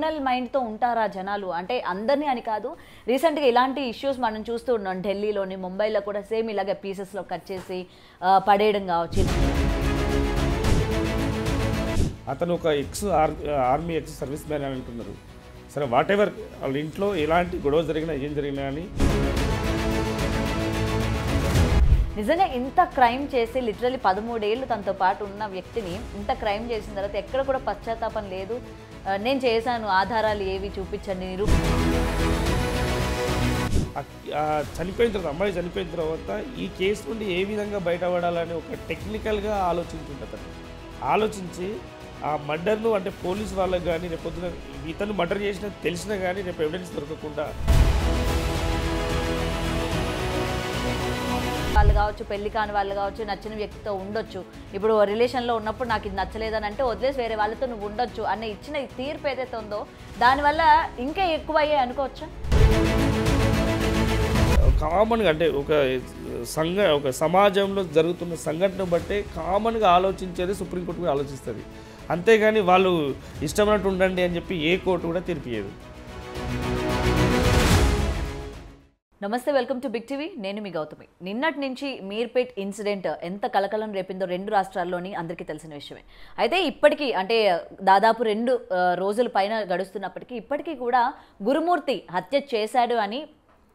Criminal మైండ్తో ఉంటారా జనాలు అంటే అందరినీ అని కాదు. రీసెంట్గా ఇలాంటి ఇష్యూస్ మనం చూస్తూ ఉన్నాం. ఢిల్లీలోని, ముంబైలో కూడా సేమ్ ఇలాగే పీసెస్లో కట్ చేసి పడేయడం కావచ్చు. అతను ఒక ఆర్మీ ఎక్స్ సర్వీస్ మ్యాన్ అని అంటున్నారు. సరే, వాట్ ఎవర్ వాళ్ళ ఇంట్లో ఎలాంటి గొడవ జరిగినా ఏం జరిగినా అని నిజంగా ఇంత క్రైమ్ చేసి లిటరలీ 13 ఏళ్ళు తనతో పాటు ఉన్న వ్యక్తిని ఇంత క్రైమ్ చేసిన తర్వాత ఎక్కడ కూడా పశ్చాత్తాపం లేదు. నేను చేశాను, ఆధారాలు ఏవి చూపించండి, చనిపోయిన తర్వాత, అమ్మాయి చనిపోయిన తర్వాత ఈ కేసు నుండి ఏ విధంగా బయటపడాలని ఒక టెక్నికల్గా ఆలోచించుంటుంది. ఆలోచించి ఆ మర్డర్ను అంటే పోలీసు వాళ్ళకి కానీ రేపు పొద్దున ఇతను మర్డర్ చేసిన తెలిసినా కానీ రేపు ఎవిడెన్స్ దొరకకుండా వాళ్ళు కావచ్చు, పెళ్లి కాని వాళ్ళు కావచ్చు, నచ్చిన వ్యక్తితో ఉండొచ్చు. ఇప్పుడు రిలేషన్లో ఉన్నప్పుడు నాకు ఇది నచ్చలేదని అంటే వదిలేసి వేరే వాళ్ళతో నువ్వు ఉండొచ్చు అన్న ఇచ్చిన ఈ తీర్పు ఏదైతే ఉందో దానివల్ల ఇంకా ఎక్కువ అయ్యాయి అనుకోవచ్చా? కామన్గా అంటే ఒక సమాజంలో జరుగుతున్న సంఘటన బట్టే కామన్గా ఆలోచించేది సుప్రీంకోర్టు కూడా ఆలోచిస్తుంది. అంతేగాని వాళ్ళు ఇష్టమైనట్టు ఉండండి అని చెప్పి ఏ కోర్టు కూడా తీర్పియదు. నమస్తే, వెల్కమ్ టు బిగ్ టీవీ. నేను మీ గౌతమి. నిన్నటి నుంచి మీర్పేట్ ఇన్సిడెంట్ ఎంత కలకలం రేపిందో 2 రాష్ట్రాల్లోని అందరికీ తెలిసిన విషయమే. అయితే ఇప్పటికీ అంటే దాదాపు 2 రోజుల పైన గడుస్తున్నప్పటికీ ఇప్పటికీ కూడా గురుమూర్తి హత్య చేశాడు అని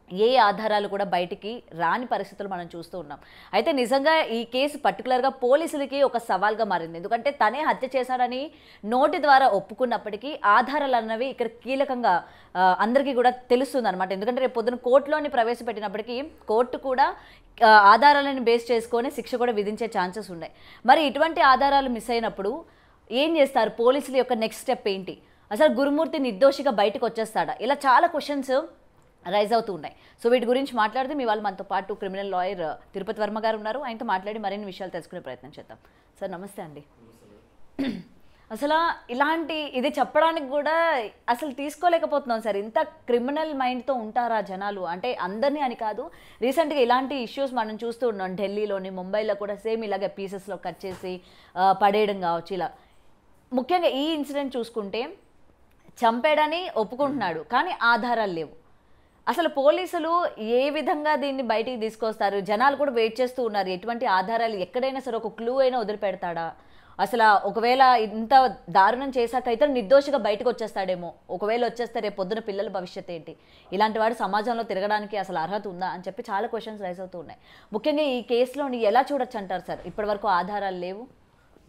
ఏ ఆధారాలు కూడా బయటికి రాని పరిస్థితులు మనం చూస్తూ ఉన్నాం. అయితే నిజంగా ఈ కేసు పర్టికులర్గా పోలీసులకి ఒక సవాల్గా మారింది. ఎందుకంటే తనే హత్య చేశాడని నోటి ద్వారా ఒప్పుకున్నప్పటికీ ఆధారాలు అన్నవి ఇక్కడ కీలకంగా అందరికీ కూడా తెలుస్తుంది అనమాట. ఎందుకంటే రేపు పొద్దున కోర్టులోని ప్రవేశపెట్టినప్పటికీ కోర్టు కూడా ఆధారాలను బేస్ చేసుకొని శిక్ష కూడా విధించే ఛాన్సెస్ ఉన్నాయి. మరి ఇటువంటి ఆధారాలు మిస్ అయినప్పుడు ఏం చేస్తారు? పోలీసుల యొక్క నెక్స్ట్ స్టెప్ ఏంటి? అసలు గురుమూర్తి నిర్దోషిగా బయటకు వచ్చేస్తాడా? ఇలా చాలా క్వశ్చన్స్ రైజ్ అవుతూ ఉన్నాయి. సో వీటి గురించి మాట్లాడితే మీ వాళ్ళు మనతో పాటు క్రిమినల్ లాయర్ తిరుపతి వర్మ గారు ఉన్నారు. ఆయనతో మాట్లాడి మరిన్ని విషయాలు తెలుసుకునే ప్రయత్నం చేద్దాం. సార్ నమస్తే అండి. అసలు ఇలాంటి ఇది చెప్పడానికి కూడా అసలు తీసుకోలేకపోతున్నాం సార్. ఇంత క్రిమినల్ మైండ్తో ఉంటారా జనాలు అంటే అందరినీ అని కాదు. రీసెంట్గా ఇలాంటి ఇష్యూస్ మనం చూస్తూ ఉన్నాం. ఢిల్లీలోని, ముంబైలో కూడా సేమ్ ఇలాగే పీసెస్లో కట్ చేసి పడేయడం కావచ్చు. ఇలా ముఖ్యంగా ఈ ఇన్సిడెంట్ చూసుకుంటే చంపాడని ఒప్పుకుంటున్నాడు, కానీ ఆధారాలు లేవు. అసలు పోలీసులు ఏ విధంగా దీన్ని బయటికి తీసుకొస్తారు? జనాలు కూడా వెయిట్ చేస్తూ ఉన్నారు. ఎటువంటి ఆధారాలు ఎక్కడైనా సరే ఒక క్లూ అయినా వదిలిపెడతాడా? అసలు ఒకవేళ ఇంత దారుణం చేశాక అయితే నిర్దోషిగా బయటకు వచ్చేస్తాడేమో. ఒకవేళ వచ్చేస్తే రేపు పొద్దున పిల్లల భవిష్యత్తు ఏంటి? ఇలాంటి వాడు సమాజంలో తిరగడానికి అసలు అర్హత ఉందా అని చెప్పి చాలా క్వశ్చన్స్ రైజ్ అవుతూ ఉన్నాయి. ముఖ్యంగా ఈ కేసులోని ఎలా చూడొచ్చు అంటారు సార్? ఇప్పటివరకు ఆధారాలు లేవు.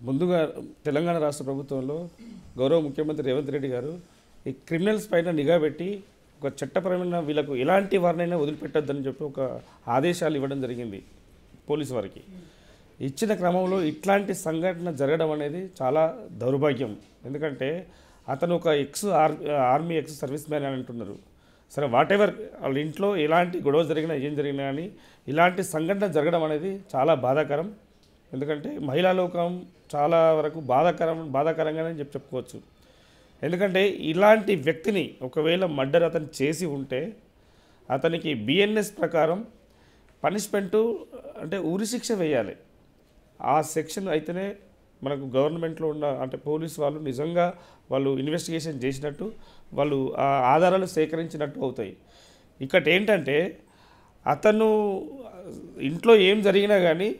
ముందుగా తెలంగాణ రాష్ట్ర ప్రభుత్వంలో గౌరవ ముఖ్యమంత్రి రేవంత్ రెడ్డి గారు ఈ క్రిమినల్స్ పైన నిఘా పెట్టి ఒక చట్టపరమైన వీళ్ళకు ఎలాంటి వారినైనా వదిలిపెట్టొద్దని చెప్పి ఒక ఆదేశాలు ఇవ్వడం జరిగింది పోలీసు వారికి. ఇచ్చిన క్రమంలో ఇట్లాంటి సంఘటన జరగడం అనేది చాలా దౌర్భాగ్యం. ఎందుకంటే అతను ఒక ఆర్మీ ఎక్స్ సర్వీస్ మ్యాన్ అని అంటున్నారు. సరే, వాట్ ఎవర్ వాళ్ళ ఇంట్లో ఎలాంటి గొడవ జరిగినా ఏం జరిగినా కానీ ఇలాంటి సంఘటన జరగడం అనేది చాలా బాధాకరం. ఎందుకంటే మహిళా లోకం చాలా వరకు బాధాకరంగానే చెప్పుకోవచ్చు. ఎందుకంటే ఇలాంటి వ్యక్తిని ఒకవేళ మర్డర్ అతను చేసి ఉంటే అతనికి బిఎన్ఎస్ ప్రకారం పనిష్మెంటు అంటే ఉరిశిక్ష వేయాలి. ఆ సెక్షన్ అయితేనే మనకు గవర్నమెంట్లో ఉన్న అంటే పోలీసు వాళ్ళు నిజంగా వాళ్ళు ఇన్వెస్టిగేషన్ చేసినట్టు, వాళ్ళు ఆ ఆధారాలు సేకరించినట్టు అవుతాయి. ఇక్కడ ఏంటంటే అతను ఇంట్లో ఏం జరిగినా కానీ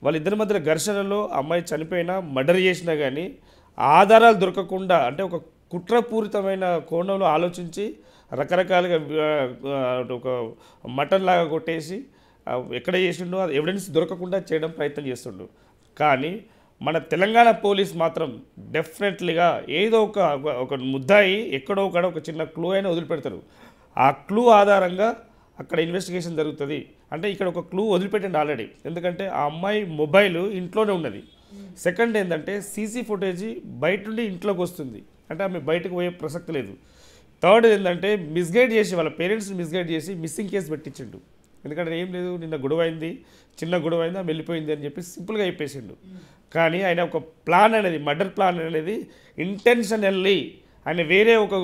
వాళ్ళిద్దరి మధ్య ఘర్షణలో అమ్మాయి చనిపోయినా మర్డర్ చేసినా కానీ ఆధారాలు దొరకకుండా అంటే ఒక కుట్రపూరితమైన కోణంలో ఆలోచించి రకరకాలుగా ఒక మటన్ లాగా కొట్టేసి ఎక్కడ చేసిండో అది ఎవిడెన్స్ దొరకకుండా చేయడం ప్రయత్నం చేస్తుండు. కానీ మన తెలంగాణ పోలీస్ మాత్రం డెఫినెట్లీగా ఏదో ఒక ముద్దాయి ఎక్కడో ఒక చిన్న క్లూ అయినా వదిలిపెడతారు. ఆ క్లూ ఆధారంగా అక్కడ ఇన్వెస్టిగేషన్ జరుగుతుంది. అంటే ఇక్కడ ఒక క్లూ వదిలిపెట్టండి ఆల్రెడీ. ఎందుకంటే ఆ అమ్మాయి మొబైల్ ఇంట్లోనే ఉన్నది. సెకండ్ ఏంటంటే సీసీ ఫుటేజ్ బయట నుండి ఇంట్లోకి వస్తుంది. అంటే ఆమె బయటకు పోయే ప్రసక్తి లేదు. థర్డ్ ఏంటంటే మిస్గైడ్ చేసి వాళ్ళ పేరెంట్స్ని మిస్గైడ్ చేసి మిస్సింగ్ కేసు పెట్టించిండు. ఎందుకంటే ఏం లేదు, నిన్న గొడవ అయింది, చిన్న గొడవ అయింది, ఆమె వెళ్ళిపోయింది అని చెప్పి సింపుల్గా చెప్పేసిండు. కానీ ఆయన ఒక ప్లాన్ అనేది, మర్డర్ ప్లాన్ అనేది ఇంటెన్షనల్లీ ఆయన వేరే ఒక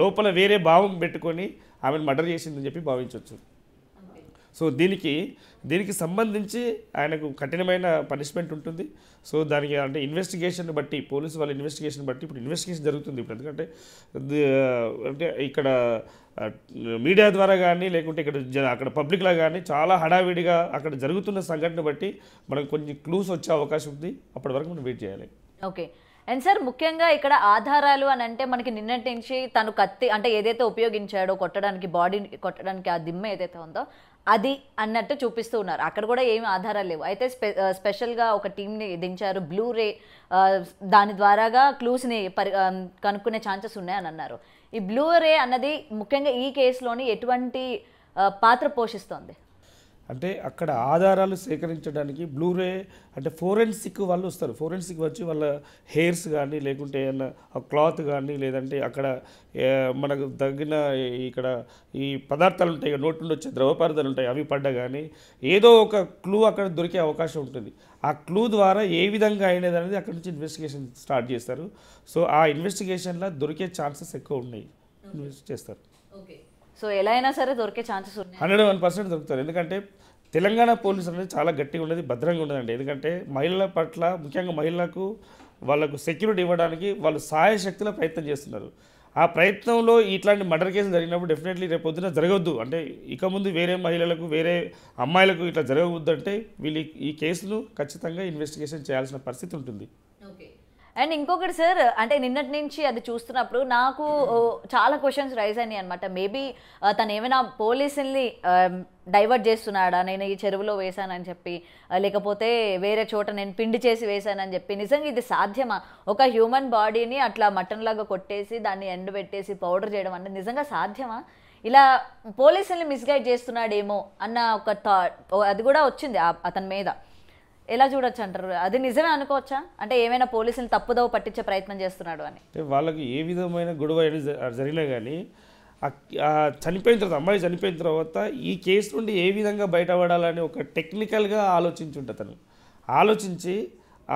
లోపల వేరే భావం పెట్టుకొని ఆమెను మర్డర్ చేసిందని చెప్పి భావించవచ్చు. సో దీనికి సంబంధించి ఆయనకు కఠినమైన పనిష్మెంట్ ఉంటుంది. సో దానికి అంటే ఇన్వెస్టిగేషన్ బట్టి పోలీసు వాళ్ళ ఇన్వెస్టిగేషన్ బట్టి ఇప్పుడు ఇన్వెస్టిగేషన్ జరుగుతుంది ఇప్పుడు. ఎందుకంటే అంటే ఇక్కడ మీడియా ద్వారా కానీ లేకుంటే అక్కడ పబ్లిక్లో కానీ చాలా హడావిడిగా అక్కడ జరుగుతున్న సంఘటన బట్టి మనకు కొన్ని క్లూస్ వచ్చే అవకాశం ఉంది. అప్పటి వరకు మనం వెయిట్ చేయాలి. ఓకే. అండ్ సార్ ముఖ్యంగా ఇక్కడ ఆధారాలు అని అంటే మనకి నిన్నటి నుంచి తను కత్తి అంటే ఏదైతే ఉపయోగించాడో కొట్టడానికి, బాడీని కొట్టడానికి ఆ దిమ్మ ఏదైతే ఉందో అది అన్నట్టు చూపిస్తూ ఉన్నారు. అక్కడ కూడా ఏమి ఆధారాలు లేవు. అయితే స్పెషల్గా ఒక టీంని దించారు, బ్లూ రే దాని ద్వారాగా క్లూస్ని కనుక్కునే ఛాన్సెస్ ఉన్నాయని అన్నారు. ఈ బ్లూ రే అన్నది ముఖ్యంగా ఈ కేసులోని ఎటువంటి పాత్ర పోషిస్తోంది? అంటే అక్కడ ఆధారాలు సేకరించడానికి బ్లూరే అంటే ఫోరెన్సిక్ వాళ్ళు వస్తారు. ఫోరెన్సిక్ వచ్చి వాళ్ళ హెయిర్స్ కానీ లేకుంటే ఏమన్నా క్లాత్ కానీ లేదంటే అక్కడ మనకు తగిన ఇక్కడ ఈ పదార్థాలు ఉంటాయి, నోటి నుండి వచ్చే ద్రవ పదార్థాలు ఉంటాయి, అవి పడ్డా కానీ ఏదో ఒక క్లూ అక్కడ దొరికే అవకాశం ఉంటుంది. ఆ క్లూ ద్వారా ఏ విధంగా అయినది అనేది అక్కడ నుంచి ఇన్వెస్టిగేషన్ స్టార్ట్ చేస్తారు. సో ఆ ఇన్వెస్టిగేషన్లో దొరికే ఛాన్సెస్ ఎక్కువ ఉన్నాయి, ఇన్వెస్ట్ చేస్తారు. ఓకే. సో ఎలా అయినా సరే దొరికే ఛాన్సెస్ ఉన్నాయి, 101% దొరుకుతారు. ఎందుకంటే తెలంగాణ పోలీసు అనేది చాలా గట్టిగా ఉండేది, భద్రంగా ఉండదండి. ఎందుకంటే మహిళల పట్ల ముఖ్యంగా మహిళలకు వాళ్ళకు సెక్యూరిటీ ఇవ్వడానికి వాళ్ళు సాయశక్తిలో ప్రయత్నం చేస్తున్నారు. ఆ ప్రయత్నంలో ఇట్లాంటి మర్డర్ కేసులు జరిగినప్పుడు డెఫినెట్లీ రేపు పొద్దున జరగవద్దు అంటే ఇక ముందు వేరే మహిళలకు వేరే అమ్మాయిలకు ఇట్లా జరగవద్దు అంటే వీళ్ళు ఈ కేసును ఖచ్చితంగా ఇన్వెస్టిగేషన్ చేయాల్సిన పరిస్థితి ఉంటుంది. అండ్ ఇంకొకటి సార్, అంటే నిన్నటి నుంచి అది చూస్తున్నప్పుడు నాకు చాలా క్వశ్చన్స్ రైజ్ అయినాయి అనమాట. మేబీ తను ఏమైనా పోలీసుల్ని డైవర్ట్ చేస్తున్నాడా, నేను ఈ చెరువులో వేశానని చెప్పి, లేకపోతే వేరే చోట నేను పిండి చేసి వేశానని చెప్పి. నిజంగా ఇది సాధ్యమా? ఒక హ్యూమన్ బాడీని అట్లా మటన్ లాగా కొట్టేసి దాన్ని ఎండబెట్టేసి పౌడర్ చేయడం అంటే నిజంగా సాధ్యమా? ఇలా పోలీసుల్ని మిస్గైడ్ చేస్తున్నాడేమో అన్న ఒక థాట్ అది కూడా వచ్చింది అతని మీద. ఎలా చూడొచ్చు అంటారు? అది నిజమే అనుకోవచ్చా? అంటే ఏమైనా పోలీసులు తప్పుదోవ పట్టించే ప్రయత్నం చేస్తున్నాడు అని. అంటే వాళ్ళకి ఏ విధమైన గొడవ జరిగినా కానీ చనిపోయిన తర్వాత అమ్మాయి చనిపోయిన తర్వాత ఈ కేసు నుండి ఏ విధంగా బయటపడాలని ఒక టెక్నికల్గా ఆలోచించుంటుంది. అతను ఆలోచించి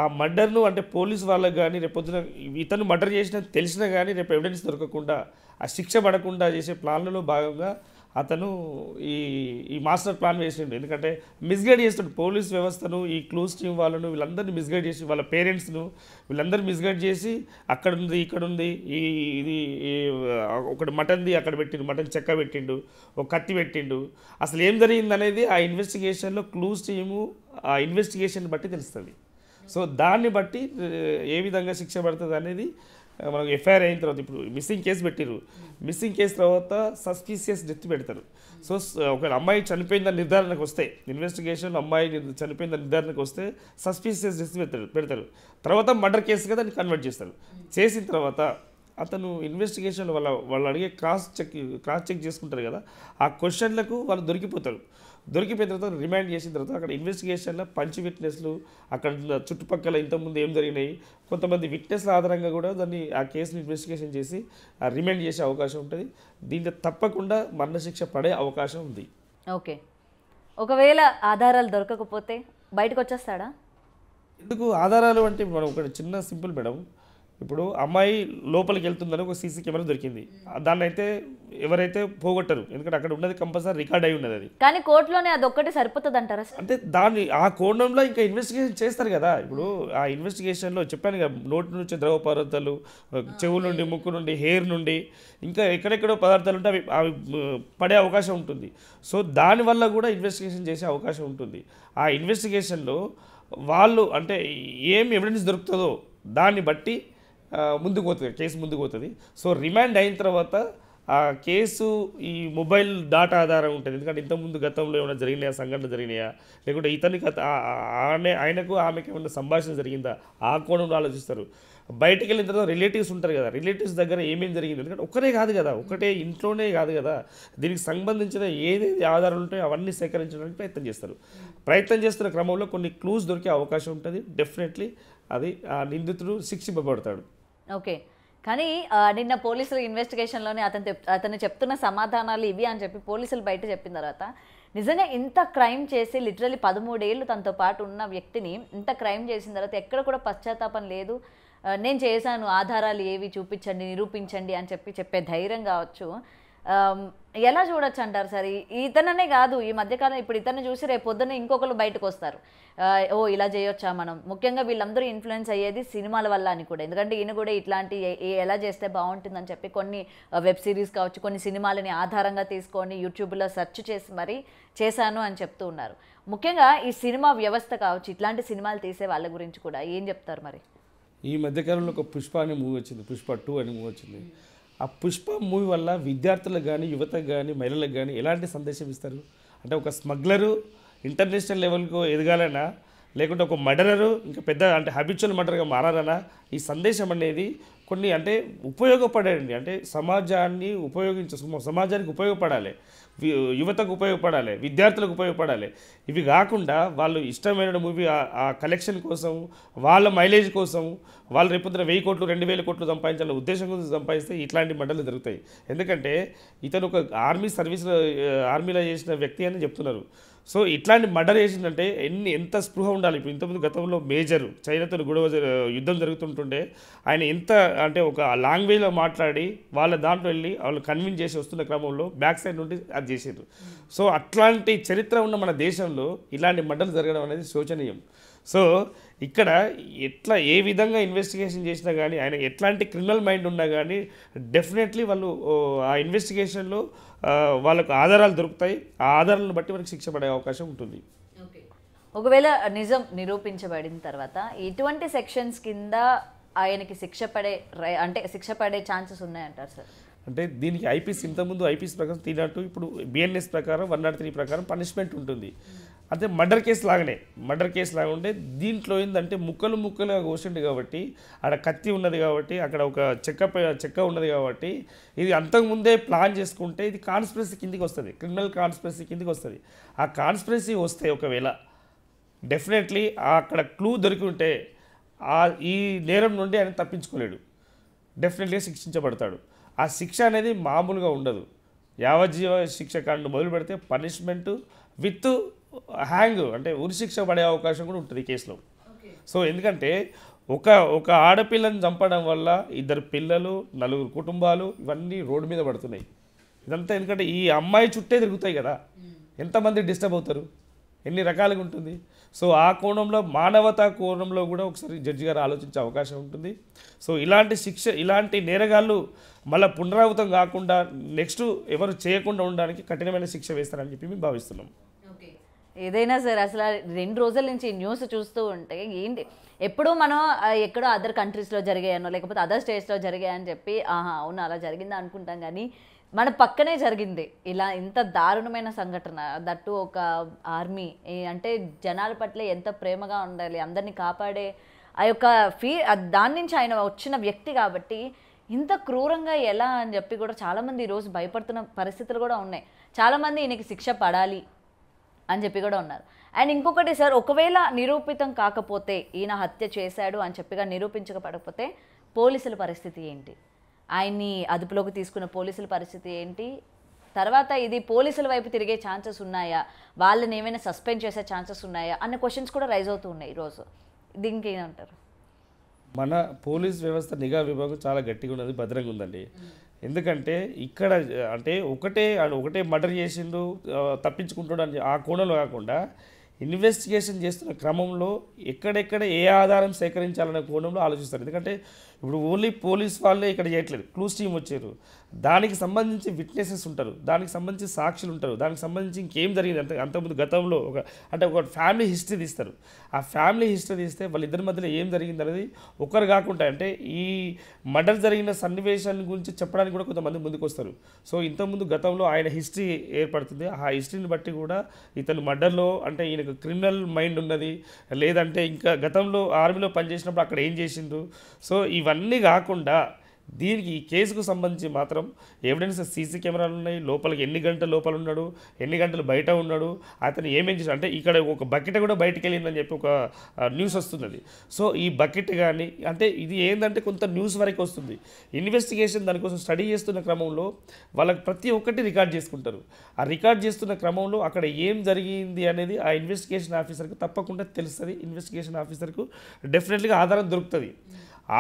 ఆ మర్డర్ను అంటే పోలీసు వాళ్ళకి కానీ రేపొద్దున ఇతను మర్డర్ చేసిన తెలిసినా కానీ రేపు ఎవిడెన్స్ దొరకకుండా ఆ శిక్ష పడకుండా చేసే ప్లాన్లలో భాగంగా అతను ఈ మాస్టర్ ప్లాన్ వేసిండు. ఎందుకంటే మిస్గైడ్ చేస్తాడు పోలీస్ వ్యవస్థను, ఈ క్లూస్ టీమ్ వాళ్ళను వీళ్ళందరినీ మిస్గైడ్ చేసి వాళ్ళ పేరెంట్స్ను వీళ్ళందరూ మిస్గైడ్ చేసి అక్కడ ఉంది ఇక్కడ ఉంది ఇది ఒకటి మటన్ది అక్కడ పెట్టిండు, మటన్ చెక్క పెట్టిండు, ఒక కత్తి పెట్టిండు. అసలు ఏం జరిగింది అనేది ఆ ఇన్వెస్టిగేషన్లో క్లూస్ టీము ఆ ఇన్వెస్టిగేషన్ బట్టి తెలుస్తుంది. సో దాన్ని బట్టి ఏ విధంగా శిక్ష పడుతుంది అనేది మనకు ఎఫ్ఐఆర్ అయిన తర్వాత ఇప్పుడు మిస్సింగ్ కేసు పెట్టిరు, మిస్సింగ్ కేసు తర్వాత సస్పీషియస్ డెత్ పెడతారు. సో ఒక అమ్మాయి చనిపోయిందని నిర్ధారణకు వస్తే ఇన్వెస్టిగేషన్ అమ్మాయి చనిపోయిందని నిర్ధారణకు వస్తే సస్పీషియస్ డెత్ పెడతారు. తర్వాత మర్డర్ కేసుగా దాన్ని కన్వర్ట్ చేస్తారు. చేసిన తర్వాత అతను ఇన్వెస్టిగేషన్ వాళ్ళు అడిగే క్రాస్ చెక్ చేసుకుంటారు కదా, ఆ క్వశ్చన్లకు వాళ్ళు దొరికిపోతారు. దొరికిపోయిన తర్వాత రిమాండ్ చేసిన తర్వాత అక్కడ ఇన్వెస్టిగేషన్లో పంచి విట్నెస్లు అక్కడ చుట్టుపక్కల ఇంతకుముందు ఏం జరిగినాయి కొంతమంది విట్నెస్ల ఆధారంగా కూడా దాన్ని ఆ కేసుని ఇన్వెస్టిగేషన్ చేసి రిమాండ్ చేసే అవకాశం ఉంటుంది. దీంట్లో తప్పకుండా మరణశిక్ష పడే అవకాశం ఉంది. ఓకే. ఒకవేళ ఆధారాలు దొరకకపోతే బయటకు వచ్చేస్తాడా? ఎందుకు ఆధారాలు అంటే మనం ఒక చిన్న సింపుల్ మేడం, ఇప్పుడు అమ్మాయి లోపలికి వెళ్తుందని ఒక సీసీ కెమెరా దొరికింది, దాన్ని అయితే ఎవరైతే పోగొట్టరు, ఎందుకంటే అక్కడ ఉన్నది కంపల్సరీ రికార్డ్ అయి ఉన్నది. అది కానీ కోర్టులోనే అది ఒక్కటి సరిపోతుంది అంటారా? అంటే దాన్ని ఆ కోణంలో ఇంకా ఇన్వెస్టిగేషన్ చేస్తారు కదా. ఇప్పుడు ఆ ఇన్వెస్టిగేషన్లో చెప్పాను కదా, నోటి నుంచి ద్రవ పదార్థాలు, చెవు నుండి ముక్కు నుండి హెయిర్ నుండి ఇంకా ఎక్కడెక్కడో పదార్థాలు ఉంటే అవి పడే అవకాశం ఉంటుంది. సో దానివల్ల కూడా ఇన్వెస్టిగేషన్ చేసే అవకాశం ఉంటుంది. ఆ ఇన్వెస్టిగేషన్లో వాళ్ళు అంటే ఏం ఎవిడెన్స్ దొరుకుతుందో దాన్ని బట్టి ముందుకు పోతుంది, కేసు ముందుకు పోతుంది. సో రిమాండ్ అయిన తర్వాత ఆ కేసు ఈ మొబైల్ డాటా ఆధారం ఉంటుంది. ఎందుకంటే ఇంతకుముందు గతంలో ఏమైనా జరిగినాయా, సంఘటన జరిగినాయా, లేకుంటే ఇతనికి ఆయనకు ఆమెకి ఏమైనా సంభాషణ జరిగిందా, ఆ కోణంలో ఆలోచిస్తారు. బయటికి వెళ్ళిన తర్వాత రిలేటివ్స్ ఉంటారు కదా, రిలేటివ్స్ దగ్గర ఏమేమి జరిగింది, ఎందుకంటే ఒకటే కాదు కదా, ఒకటే ఇంట్లోనే కాదు కదా, దీనికి సంబంధించిన ఏదేది ఆధారాలు ఉంటాయో అవన్నీ సేకరించడానికి ప్రయత్నం చేస్తున్న క్రమంలో కొన్ని క్లూస్ దొరికే అవకాశం ఉంటుంది. డెఫినెట్లీ అది ఆ నిందితుడు శిక్షింపబడతాడు. ఓకే. కానీ నిన్న పోలీసులు ఇన్వెస్టిగేషన్లోనే అతను చెప్తున్న సమాధానాలు ఇవి అని చెప్పి పోలీసులు బయట చెప్పిన తర్వాత నిజంగా ఇంత క్రైమ్ చేసి లిటరలీ 13 ఏళ్ళు తనతో పాటు ఉన్న వ్యక్తిని ఇంత క్రైమ్ చేసిన తర్వాత ఎక్కడ కూడా పశ్చాత్తాపం లేదు, నేను చేశాను, ఆధారాలు ఏవి చూపించండి, నిరూపించండి అని చెప్పే ధైర్యం కావచ్చు. ఎలా చూడొచ్చు అంటారు సార్? ఇతననే కాదు, ఈ మధ్యకాలం ఇప్పుడు ఇతన్ని చూసి రేపు పొద్దున్న ఇంకొకరు బయటకు వస్తారు, ఓ ఇలా చేయొచ్చా మనం. ముఖ్యంగా వీళ్ళందరూ ఇన్ఫ్లుయెన్స్ అయ్యేది సినిమాల వల్ల అని కూడా, ఎందుకంటే ఈయన కూడా ఇట్లాంటి ఎలా చేస్తే బాగుంటుందని చెప్పి కొన్ని వెబ్ సిరీస్ కావచ్చు, కొన్ని సినిమాలని ఆధారంగా తీసుకొని యూట్యూబ్లో సెర్చ్ చేసి మరీ చేశాను అని చెప్తూ ఉన్నారు. ముఖ్యంగా ఈ సినిమా వ్యవస్థ కావచ్చు, ఇట్లాంటి సినిమాలు తీసే వాళ్ళ గురించి కూడా ఏం చెప్తారు మరి? ఈ మధ్యకాలంలో ఒక పుష్ప అనే మూవీ వచ్చింది, పుష్ప 2 అనే మూవీ వచ్చింది. ఆ పుష్ప మూవీ వల్ల విద్యార్థులకు కానీ, యువతకు కానీ, మహిళలకు కానీ ఎలాంటి సందేశం ఇస్తారు? అంటే ఒక స్మగ్లరు ఇంటర్నేషనల్ లెవెల్కు ఎదగాలనా, లేకుంటే ఒక మర్డరరు ఇంకా పెద్ద అంటే హ్యాబిచువల్ మర్డర్గా మారాలనా? ఈ సందేశం అనేది కొన్ని అంటే ఉపయోగపడండి, అంటే సమాజాన్ని సమాజానికి ఉపయోగపడాలి, యువతకు ఉపయోగపడాలి, విద్యార్థులకు ఉపయోగపడాలి. ఇవి కాకుండా వాళ్ళు ఇష్టమైన మూవీ ఆ కలెక్షన్ కోసం, వాళ్ళ మైలేజ్ కోసం, వాళ్ళు రేపొద్దున 1000 కోట్లు 2000 కోట్లు సంపాదించాలనే ఉద్దేశం కోసం సంపాదిస్తే ఇట్లాంటి మంటలు జరుగుతాయి. ఎందుకంటే ఇతను ఒక ఆర్మీలో చేసిన వ్యక్తి అని చెప్తున్నారు. సో ఇట్లాంటి మర్డర్ చేసిందంటే ఎంత స్పృహ ఉండాలి. ఇప్పుడు ఇంతకుముందు గతంలో మేజర్ చైనాతో యుద్ధం జరుగుతుంటుండే ఆయన ఎంత అంటే ఒక లాంగ్వేజ్లో మాట్లాడి వాళ్ళ దాంట్లో వెళ్ళి వాళ్ళు కన్విన్స్ చేసి వస్తున్న క్రమంలో బ్యాక్ సైడ్ నుండి అది చేసారు. సో అట్లాంటి చరిత్ర ఉన్న మన దేశంలో ఇలాంటి మర్డర్లు జరగడం అనేది శోచనీయం. సో ఇక్కడ ఏ విధంగా ఇన్వెస్టిగేషన్ చేసినా కానీ, ఆయన ఎట్లాంటి క్రిమినల్ మైండ్ ఉన్నా కానీ డెఫినెట్లీ వాళ్ళు ఆ ఇన్వెస్టిగేషన్లో వాళ్ళకు ఆధారాలు దొరుకుతాయి. ఆ ఆధారాలను బట్టి మనకి శిక్ష పడే అవకాశం ఉంటుంది. ఒకవేళ నిజం నిరూపించబడిన తర్వాత ఎటువంటి సెక్షన్స్ కింద ఆయనకి శిక్ష పడే ఛాన్సెస్ ఉన్నాయంటారు సార్? అంటే దీనికి ఐపీసీ ఇంతకుముందు ఐపీసీ ప్రకారం 302, ఇప్పుడు బిఎన్ఎస్ ప్రకారం 103 ప్రకారం పనిష్మెంట్ ఉంటుంది. అంటే మర్డర్ కేసు లాగా ఉంటే దీంట్లో ఏంటంటే ముక్కలుగా కోసిండు కాబట్టి, అక్కడ కత్తి ఉన్నది కాబట్టి, అక్కడ ఒక చెక్క ఉన్నది కాబట్టి, ఇది అంతకుముందే ప్లాన్ చేసుకుంటే ఇది కాన్స్పిరసీ కిందికి వస్తుంది, క్రిమినల్ కాన్స్పిరసీ కిందికి వస్తుంది. ఆ కాన్స్పిరసీ వస్తే ఒకవేళ డెఫినెట్లీ అక్కడ క్లూ దొరికి ఉంటే ఈ నేరం నుండి ఆయన తప్పించుకోలేడు, డెఫినెట్లీగా శిక్షించబడతాడు. ఆ శిక్ష అనేది మామూలుగా ఉండదు. యావజ్జీవ శిక్ష కాండు మొదలు పెడితే పనిష్మెంటు విత్ హ్యాంగ్ అంటే ఉరిశిక్ష పడే అవకాశం కూడా ఉంటుంది ఈ కేసులో. సో ఎందుకంటే ఒక ఆడపిల్లని చంపడం వల్ల 2 పిల్లలు, 4 కుటుంబాలు ఇవన్నీ రోడ్డు మీద పడుతున్నాయి. ఇదంతా ఎందుకంటే ఈ అమ్మాయి చుట్టే తిరుగుతాయి కదా, ఎంతమంది డిస్టర్బ్ అవుతారు, ఎన్ని రకాలుగా ఉంటుంది. సో ఆ కోణంలో మానవతా కోణంలో కూడా ఒకసారి జడ్జి గారు ఆలోచించే అవకాశం ఉంటుంది. సో ఇలాంటి నేరగాళ్ళు మళ్ళీ పునరావృతం కాకుండా నెక్స్ట్ ఎవరు చేయకుండా ఉండడానికి కఠినమైన శిక్ష వేస్తారని చెప్పి మేము భావిస్తున్నాం. ఏదైనా సరే అసలు 2 రోజుల నుంచి న్యూస్ చూస్తూ ఉంటే ఏంటి, ఎప్పుడూ మనం ఎక్కడో అదర్ కంట్రీస్లో జరిగాయనో లేకపోతే అదర్ స్టేట్స్లో జరిగాయని చెప్పి అవును అలా జరిగిందా అనుకుంటాం, కానీ మన పక్కనే జరిగింది ఇలా ఇంత దారుణమైన సంఘటన. దట్టు ఒక ఆర్మీ అంటే జనాల పట్ల ఎంత ప్రేమగా ఉండాలి, అందరినీ కాపాడే ఆ యొక్క దాని నుంచి ఆయన వచ్చిన వ్యక్తి కాబట్టి ఇంత క్రూరంగా ఎలా అని చెప్పి కూడా చాలామంది ఈరోజు భయపడుతున్న పరిస్థితులు కూడా ఉన్నాయి. చాలామంది ఈయనకి శిక్ష పడాలి అని చెప్పి కూడా ఉన్నారు. అండ్ ఇంకొకటి సార్, ఒకవేళ నిరూపితం కాకపోతే ఈయన హత్య చేశాడు అని చెప్పిగా నిరూపించకపోతే పోలీసుల పరిస్థితి ఏంటి, ఆయన్ని అదుపులోకి తీసుకున్న పోలీసుల పరిస్థితి ఏంటి, తర్వాత ఇది పోలీసుల వైపు తిరిగే ఛాన్సెస్ ఉన్నాయా, వాళ్ళని ఏమైనా సస్పెండ్ చేసే ఛాన్సెస్ ఉన్నాయా అన్న క్వశ్చన్స్ కూడా రైజ్ అవుతూ ఉన్నాయి ఈరోజు. దీనికి ఏమంటారు? మన పోలీస్ వ్యవస్థ నిఘా విభాగం చాలా గట్టిగా ఉన్నది, భద్రంగా ఉందండి. ఎందుకంటే ఇక్కడ అంటే ఒకటే మర్డర్ చేసిండు తప్పించుకుంటాడు అని ఆ కోణంలో కాకుండా ఇన్వెస్టిగేషన్ చేస్తున్న క్రమంలో ఎక్కడెక్కడ ఏ ఆధారం సేకరించాలనే కోణంలో ఆలోచిస్తారు. ఎందుకంటే ఇప్పుడు ఓన్లీ పోలీస్ వాళ్ళే ఇక్కడ చేయట్లేదు, క్లూస్ టీమ్ వచ్చారు, దానికి సంబంధించి విట్నెసెస్ ఉంటారు, దానికి సంబంధించి సాక్షులు ఉంటారు, దానికి సంబంధించి ఇంకేం జరిగింది అంతకుముందు గతంలో ఒక ఫ్యామిలీ హిస్టరీ తీస్తారు. ఆ ఫ్యామిలీ హిస్టరీ తీస్తే వాళ్ళిద్దరి మధ్యలో ఏం జరిగింది అనేది ఒకరు కాకుండా అంటే ఈ మర్డర్ జరిగిన సన్నివేశాల గురించి చెప్పడానికి కూడా కొంతమంది ముందుకు వస్తారు. సో ఇంతకుముందు గతంలో ఆయన హిస్టరీ ఏర్పడుతుంది, ఆ హిస్టరీని బట్టి కూడా ఇతను మర్డర్లో అంటే ఈయనకు క్రిమినల్ మైండ్ ఉన్నది, లేదంటే ఇంకా గతంలో ఆర్మీలో పనిచేసినప్పుడు అక్కడ ఏం చేసిండ్రు. సో ఇవన్నీ కాకుండా దీనికి ఈ కేసుకు సంబంధించి మాత్రం ఎవిడెన్స్ సీసీ కెమెరాలు ఉన్నాయి, లోపలికి ఎన్ని గంటలు లోపల ఉన్నాడు, ఎన్ని గంటలు బయట ఉన్నాడు, అతను ఏమేం చేశాడు అంటే ఇక్కడ ఒక బకెట్ కూడా బయటకు వెళ్ళిందని చెప్పి ఒక న్యూస్ వస్తున్నది. సో ఈ బకెట్ కానీ అంటే ఇది ఏంటంటే కొంత న్యూస్ వరకు వస్తుంది. ఇన్వెస్టిగేషన్ దానికోసం స్టడీ చేస్తున్న క్రమంలో వాళ్ళకి ప్రతి ఒక్కటి రికార్డ్ చేసుకుంటారు. ఆ రికార్డ్ చేస్తున్న క్రమంలో అక్కడ ఏం జరిగింది అనేది ఆ ఇన్వెస్టిగేషన్ ఆఫీసర్కి తప్పకుండా తెలుస్తుంది. ఇన్వెస్టిగేషన్ ఆఫీసర్కు డెఫినెట్లీగా ఆధారం దొరుకుతుంది.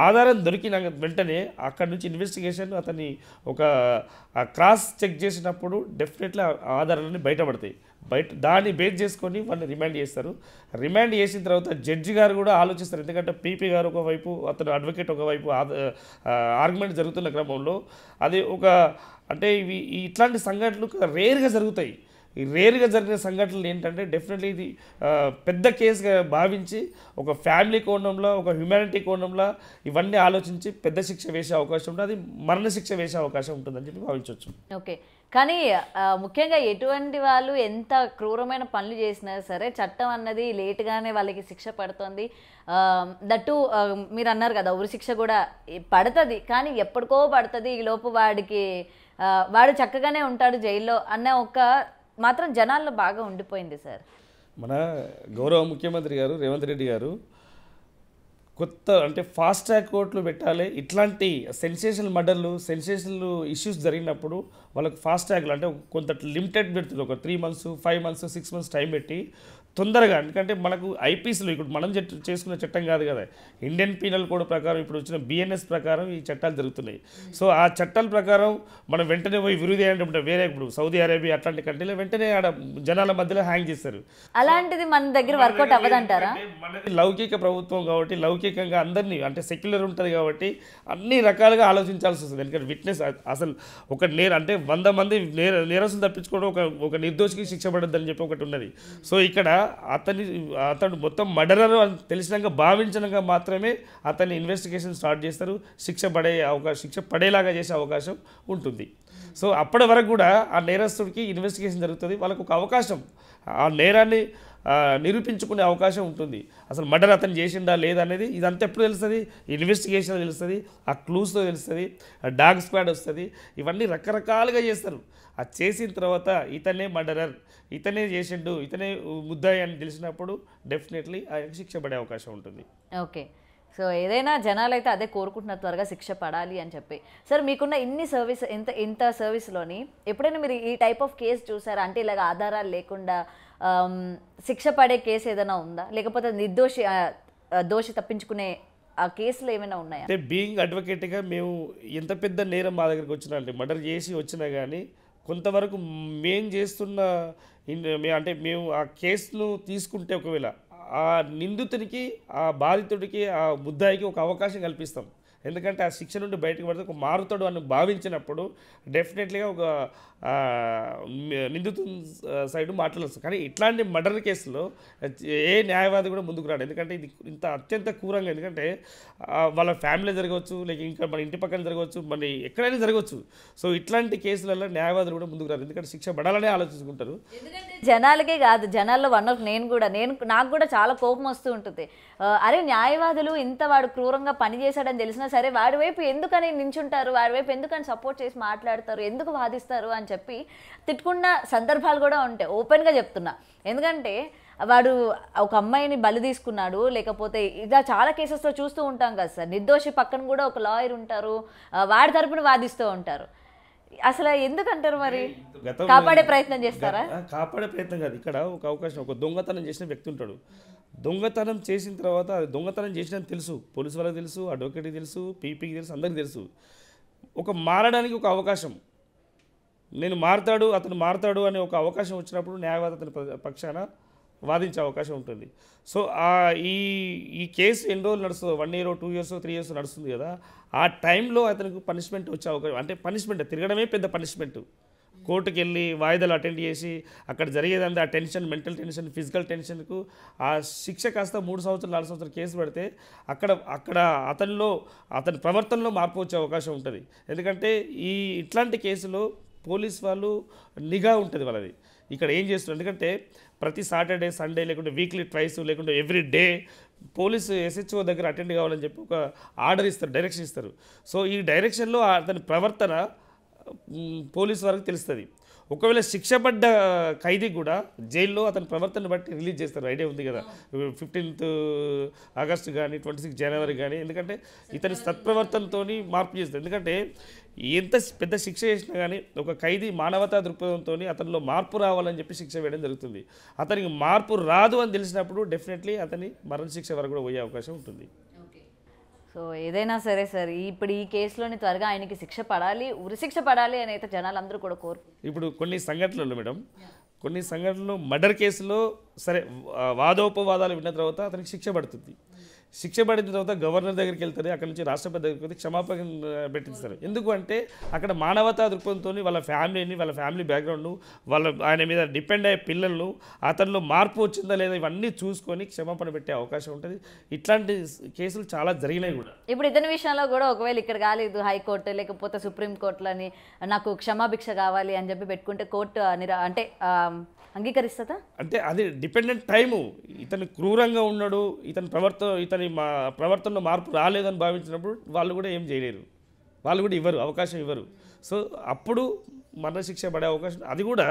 ఆధారం దొరికిన వెంటనే అక్కడి నుంచి ఇన్వెస్టిగేషన్ అతన్ని ఒక క్రాస్ చెక్ చేసినప్పుడు డెఫినెట్లీ ఆధారాలన్నీ బయటపడతాయి. దాన్ని బేస్ చేసుకొని వాళ్ళని రిమాండ్ చేస్తారు. రిమాండ్ చేసిన తర్వాత జడ్జి గారు కూడా ఆలోచిస్తారు. ఎందుకంటే పీపీ గారు ఒకవైపు, అతను అడ్వకేట్ ఒకవైపు ఆర్గ్యుమెంట్ జరుగుతున్న క్రమంలో అది అంటే ఇట్లాంటి సంఘటనలు రేర్గా జరుగుతాయి. ఈ రేరుగా జరిగిన సంఘటనలు ఏంటంటే డెఫినెట్లీ ఇది పెద్ద కేసుగా భావించి ఒక ఫ్యామిలీ కోణంలో, ఒక హ్యుమానిటీ కోణంలో ఇవన్నీ ఆలోచించి పెద్ద శిక్ష వేసే అవకాశం ఉంటుంది. అది మరణశిక్ష వేసే అవకాశం ఉంటుందని చెప్పి భావించవచ్చు. ఓకే, కానీ ముఖ్యంగా ఎటువంటి వాళ్ళు ఎంత క్రూరమైన పనులు చేసినా సరే చట్టం అన్నది లేటుగానే వాళ్ళకి శిక్ష పడుతుంది. దట్టు మీరు అన్నారు కదా, ఉరి శిక్ష కూడా పడుతుంది, కానీ ఎప్పటికో పడుతుంది. ఈ లోపు వాడు చక్కగానే ఉంటాడు జైల్లో అన్న ఒక మాత్రం జనాల్లో బాగా ఉండిపోయింది సార్. మన గౌరవ ముఖ్యమంత్రి గారు రేవంత్ రెడ్డి గారు కొత్త అంటే ఫాస్ట్ ట్రాక్ కోర్టులు పెట్టాలి. ఇట్లాంటి సెన్సేషనల్ మర్డర్లు, సెన్సేషనల్ ఇష్యూస్ జరిగినప్పుడు వాళ్ళకి ఫాస్ట్ ట్రాక్లు అంటే కొంత లిమిటెడ్ పెడుతుంది. ఒక 3 months, 5 months, 6 months టైం పెట్టి తొందరగా, ఎందుకంటే మనకు ఐపీసీలో ఇప్పుడు మనం చేసుకున్న చట్టం కాదు కదా, ఇండియన్ పీనల్ కోడ్ ప్రకారం ఇప్పుడు వచ్చిన బిఎన్ఎస్ ప్రకారం ఈ చట్టాలు జరుగుతున్నాయి. సో ఆ చట్టాల ప్రకారం మనం వెంటనే పోయి విరుది అంటే వేరే ఇప్పుడు సౌదీ అరేబియా అట్లాంటి కంట్రీలో వెంటనే ఆడ జనాల మధ్యలో హ్యాంగ్ చేస్తారు. అలాంటిది మన దగ్గర వర్కౌట్ అవ్వదంటారా? మనది లౌకిక ప్రభుత్వం కాబట్టి లౌకికంగా అందరినీ అంటే సెక్యులర్ ఉంటుంది కాబట్టి అన్ని రకాలుగా ఆలోచించాల్సి వస్తుంది. ఎందుకంటే విట్నెస్ అసలు ఒక అంటే 100 మంది నేరస్తులు తప్పించుకోవడం ఒక నిర్దోషికి శిక్ష పడద్దని చెప్పి ఒకటి ఉన్నది. సో ఇక్కడ అతను మొత్తం మర్డరర్ అని తెలిసినాక భావించడంగా మాత్రమే అతన్ని ఇన్వెస్టిగేషన్ స్టార్ట్ చేస్తారు. శిక్ష పడేలాగా చేసే అవకాశం ఉంటుంది. సో అప్పటి వరకు కూడా ఆ నేరస్తుడికి ఇన్వెస్టిగేషన్ జరుగుతుంది. వాళ్ళకు ఒక అవకాశం ఆ నేరాన్ని నిరూపించుకునే అవకాశం ఉంటుంది. అసలు మర్డర్ అతను చేసిండా లేదా అనేది ఇదంతా ఎప్పుడు తెలుస్తుంది? ఇన్వెస్టిగేషన్ తెలుస్తుంది, ఆ క్లూస్తో తెలుస్తుంది, డాగ్ స్క్వాడ్ వస్తుంది. ఇవన్నీ రకరకాలుగా చేస్తారు. అది చేసిన తర్వాత ఇతనే మర్డరర్, ఇతనే చేసిండు, ఇతనే ముద్దాయి అని తెలిసినప్పుడు డెఫినెట్లీ ఆయనకు శిక్ష పడే అవకాశం ఉంటుంది. ఓకే, సో ఏదైనా జనాలు అయితే అదే కోరుకుంటున్నారు, త్వరగా శిక్ష పడాలి అని చెప్పి. సార్ మీకున్న ఇంత సర్వీస్లోని ఎప్పుడైనా మీరు ఈ టైప్ ఆఫ్ కేసు చూసారా? అంటే ఇలాగ ఆధారాలు లేకుండా శిక్ష పడే కేసు ఏదైనా ఉందా, లేకపోతే దోషి తప్పించుకునే ఆ కేసులు ఏమైనా ఉన్నాయా? అంటే బీయింగ్ అడ్వకేట్గా మేము ఎంత పెద్ద నేరం మా దగ్గరికి వచ్చినా అంటే మర్డర్ చేసి వచ్చినా కానీ కొంతవరకు మేము చేస్తున్న అంటే మేము ఆ కేసును తీసుకుంటే ఒకవేళ ఆ నిందితునికి, ఆ బాధితుడికి, ఆ ముద్దాయికి ఒక అవకాశం కల్పిస్తాం. ఎందుకంటే ఆ శిక్ష నుండి బయటకు పడితే ఒక మారుతాడు అని భావించినప్పుడు డెఫినెట్లీగా ఒక నిందితు సైడ్ మాట్లాడచ్చు. కానీ ఇట్లాంటి మర్డర్ కేసులో ఏ న్యాయవాది కూడా ముందుకు రాడు. ఎందుకంటే ఇది ఇంత అత్యంత క్రూరంగా, ఎందుకంటే వాళ్ళ ఫ్యామిలీ జరగవచ్చు, లేక ఇంకా మన ఇంటి పక్కన జరగవచ్చు, మన ఎక్కడైనా జరగవచ్చు. సో ఇట్లాంటి కేసులలో న్యాయవాదులు కూడా ముందుకు రారు, ఎందుకంటే శిక్ష పడాలనే ఆలోచించుకుంటారు. జనాలకే కాదు, జనాల్లో నాకు కూడా చాలా కోపం వస్తూ ఉంటుంది. అరే న్యాయవాదులు ఇంత వాడు క్రూరంగా పనిచేశాడని తెలిసినా సరే వాడి వైపు ఎందుకని నించుంటారు, వాడి వైపు ఎందుకని సపోర్ట్ చేసి మాట్లాడతారు, ఎందుకు వాదిస్తారు అని చెప్పి తిట్టుకున్న సందర్భాలు కూడా ఉంటాయి. ఓపెన్గా చెప్తున్నా. ఎందుకంటే వాడు ఒక అమ్మాయిని బలి తీసుకున్నాడు, లేకపోతే ఇలా చాలా కేసెస్లో చూస్తూ ఉంటాం కదా సార్. నిర్దోషి పక్కన కూడా ఒక లాయర్ ఉంటారు, వాడి తరపున వాదిస్తూ ఉంటారు. అసలు ఎందుకంటారు మరి? కాపాడే ప్రయత్నం చేస్తారా? కాపాడే ప్రయత్నం కాదు. ఇక్కడ ఒక అవకాశం, ఒక దొంగతనం చేసిన వ్యక్తి ఉంటాడు. దొంగతనం చేసిన తర్వాత దొంగతనం చేసిన తెలుసు, పోలీసు వాళ్ళకి తెలుసు, అడ్వకేట్కి తెలుసు, పీపీకి తెలుసు, అందరికీ తెలుసు. మారడానికి ఒక అవకాశం, అతను మారుతాడు అనే ఒక అవకాశం వచ్చినప్పుడు న్యాయవాది అతని పక్షాన వాదించే అవకాశం ఉంటుంది. సో ఈ కేసు ఎన్ని రోజులు నడుస్తుందో, 1 year, 2 years, 3 years నడుస్తుంది కదా, ఆ టైంలో అతనికి పనిష్మెంట్ వచ్చే అవకాశం, అంటే పనిష్మెంట్ తిరగడమే పెద్ద పనిష్మెంట్. కోర్టుకి వెళ్ళి వాయిదాలు అటెండ్ చేసి అక్కడ జరిగేదంతా ఆ టెన్షన్, మెంటల్ టెన్షన్, ఫిజికల్ టెన్షన్కు ఆ శిక్ష కాస్త 3 సంవత్సరాలు 4 సంవత్సరాలు కేసు పెడితే అక్కడ అతని ప్రవర్తనలో మార్పు వచ్చే అవకాశం ఉంటుంది. ఎందుకంటే ఇట్లాంటి కేసులో పోలీస్ వాళ్ళు నిఘా ఉంటుంది వాళ్ళది. ఇక్కడ ఏం చేస్తున్నారు, ఎందుకంటే ప్రతి సాటర్డే, సండే, లేకుంటే వీక్లీ ట్వైస్, లేకుంటే ఎవ్రీ డే పోలీసు SHO దగ్గర అటెండ్ కావాలని చెప్పి ఒక ఆర్డర్ ఇస్తారు, డైరెక్షన్ ఇస్తారు. సో ఈ డైరెక్షన్లో అతని ప్రవర్తన పోలీసు వారికి తెలుస్తుంది. ఒకవేళ శిక్ష పడ్డ ఖైదీ కూడా జైల్లో అతని ప్రవర్తన బట్టి రిలీజ్ చేస్తారు. ఐడియా ఉంది కదా, 15th August కానీ 26 January కానీ. ఎందుకంటే ఇతని సత్ప్రవర్తనతో మార్పు చేస్తారు. ఎందుకంటే ఎంత పెద్ద శిక్ష చేసినా కానీ ఒక ఖైదీ మానవతా దృక్పథంతో అతనిలో మార్పు రావాలని చెప్పి శిక్ష వేయడం జరుగుతుంది. అతనికి మార్పు రాదు అని తెలిసినప్పుడు డెఫినెట్లీ అతని మరణశిక్ష వరకు కూడా పోయే అవకాశం ఉంటుంది. సో ఏదైనా సరే సార్ ఇప్పుడు ఈ కేసులోని త్వరగా ఆయనకి శిక్ష పడాలి, ఉరిశిక్ష పడాలి అని అయితే జనాలందరూ కూడా ఇప్పుడు కొన్ని సంఘటనలు మేడం, కొన్ని సంఘటనలు మర్డర్ కేసులో సరే వాదోపవాదాలు విన్న తర్వాత అతనికి శిక్ష పడుతుంది. శిక్ష పడిన తర్వాత గవర్నర్ దగ్గరికి వెళ్తారు, అక్కడ నుంచి రాష్ట్రపతి దగ్గరికి వెళ్తే క్షమాపణ పెట్టిస్తారు. ఎందుకు అంటే అక్కడ మానవతా దృక్పథంతో వాళ్ళ ఫ్యామిలీని, వాళ్ళ ఫ్యామిలీ బ్యాక్గ్రౌండ్ను, ఆయన మీద డిపెండ్ అయ్యే పిల్లలను, అతనిలో మార్పు వచ్చిందా లేదా ఇవన్నీ చూసుకొని క్షమాపణ పెట్టే అవకాశం ఉంటుంది. ఇట్లాంటి కేసులు చాలా జరిగినాయి కూడా. ఇప్పుడు ఇతని విషయంలో కూడా ఒకవేళ ఇక్కడ కాలేదు హైకోర్టు లేకపోతే సుప్రీంకోర్టులని నాకు క్షమాభిక్ష కావాలి అని చెప్పి పెట్టుకుంటే కోర్టు అంటే అంగీకరిస్తుందా? అంటే అది డిపెండెంట్ టైము. ఇతను క్రూరంగా ఉన్నాడు, ఇతని ప్రవర్తనలో మార్పు రాలేదని భావించినప్పుడు వాళ్ళు కూడా ఏం చేయలేరు, వాళ్ళు కూడా ఇవ్వరు, అవకాశం ఇవ్వరు. సో అప్పుడు మరణశిక్ష పడే అవకాశం, అది కూడా